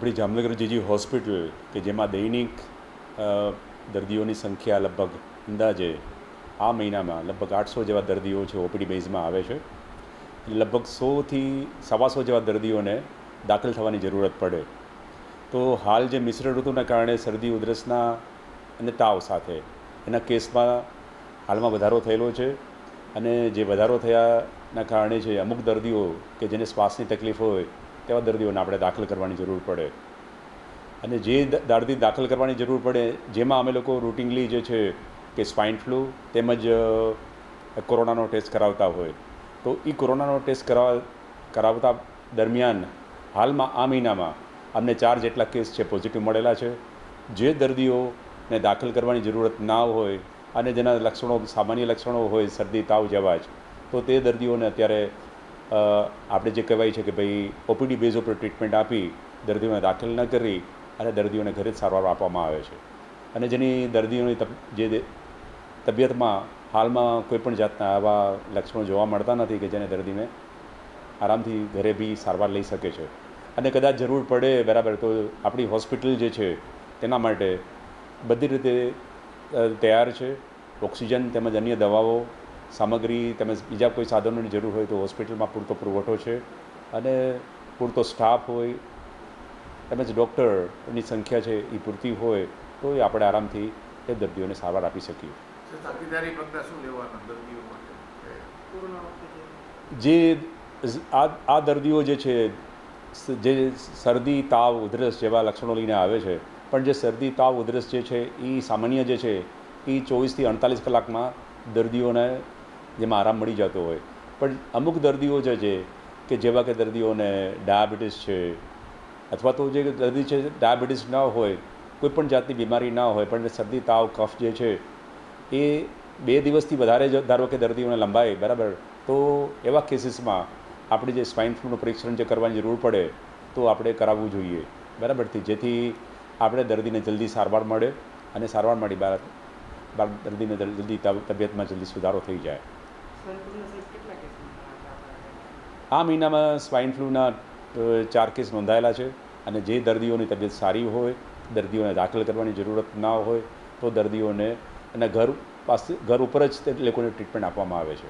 આપણી જામનગર જીજી હોસ્પિટલ કે જેમાં દૈનિક દર્દીઓની સંખ્યા લગભગ અંદાજે આ મહિનામાં લગભગ 800 જેવા દર્દીઓ છે ઓપીડી બેઝમાં આવે છે. લગભગ 100થી 125 જેવા દર્દીઓને દાખલ થવાની જરૂરત પડે. તો હાલ જે મિશ્ર ઋતુના કારણે શરદી ઉધરસના અને તાવ સાથે એના કેસમાં હાલમાં વધારો થયેલો છે. અને જે વધારો થયાના કારણે છે અમુક દર્દીઓ કે જેને શ્વાસની તકલીફ હોય તેવા દર્દીઓને આપણે દાખલ કરવાની જરૂર પડે. અને જે દર્દી દાખલ કરવાની જરૂર પડે જેમાં અમે લોકો રૂટિનલી જે છે કે સ્વાઇન ફ્લૂ તેમજ કોરોનાનો ટેસ્ટ કરાવતા હોય, તો એ કોરોનાનો ટેસ્ટ કરાવતા દરમિયાન હાલમાં આ મહિનામાં અમને 4 જેટલા કેસ છે પોઝિટિવ મળેલા છે. જે દર્દીઓને દાખલ કરવાની જરૂરત ના હોય અને જેના લક્ષણો સામાન્ય લક્ષણો હોય શરદી તાવ જેવા જ, તો તે દર્દીઓને અત્યારે આપણે જે કહેવાય છે કે ભાઈ ઓપીડી બેઝ ઉપર ટ્રીટમેન્ટ આપી દર્દીઓને દાખલ ન કરી અને દર્દીઓને ઘરે જ સારવાર આપવામાં આવે છે. અને જેની દર્દીઓની જે તબિયતમાં હાલમાં કોઈપણ જાતના આવા લક્ષણો જોવા મળતા નથી કે જેને દર્દીને આરામથી ઘરે બી સારવાર લઈ શકે છે. અને કદાચ જરૂર પડે બરાબર તો આપણી હોસ્પિટલ જે છે તેના માટે બધી રીતે તૈયાર છે. ઓક્સિજન તેમજ અન્ય દવાઓ સામગ્રી તેમજ બીજા કોઈ સાધનોની જરૂર હોય તો હોસ્પિટલમાં પૂરતો પુરવઠો છે. અને પૂરતો સ્ટાફ હોય તેમજ ડૉક્ટરની સંખ્યા છે એ પૂરતી હોય તો એ આપણે આરામથી એ દર્દીઓને સારવાર આપી શકીએ. જે આ દર્દીઓ જે છે જે શરદી તાવ ઉધરસ જેવા લક્ષણો લઈને આવે છે, પણ જે શરદી તાવ ઉધરસ જે છે એ સામાન્ય જે છે એ 24થી 48 કલાકમાં દર્દીઓને જેમાં આરામ મળી જતો હોય. પણ અમુક દર્દીઓ જે છે કે જેવા કે દર્દીઓને ડાયાબિટીસ છે અથવા તો જે દર્દી છે ડાયાબિટીસ ન હોય, કોઈપણ જાતની બીમારી ના હોય પણ શરદી તાવ કફ જે છે એ 2 દિવસથી વધારે ધારો કે દર્દીઓને લંબાય બરાબર, તો એવા કેસીસમાં આપણે જે સ્વાઇન ફ્લૂનું પરીક્ષણ જે કરવાની જરૂર પડે તો આપણે કરાવવું જોઈએ બરાબરથી, જેથી આપણે દર્દીને જલ્દી સારવાર મળે અને સારવાર મળી બાદ દર્દીને જલ્દી તબિયતમાં જલ્દી સુધારો થઈ જાય. આ મહિનામાં સ્વાઇન ફ્લૂના 4 કેસ નોંધાયેલા છે. અને જે દર્દીઓની તબિયત સારી હોય, દર્દીઓને દાખલ કરવાની જરૂરત ના હોય તો દર્દીઓને એના ઘર ઉપર જ તે લોકોને ટ્રીટમેન્ટ આપવામાં આવે છે.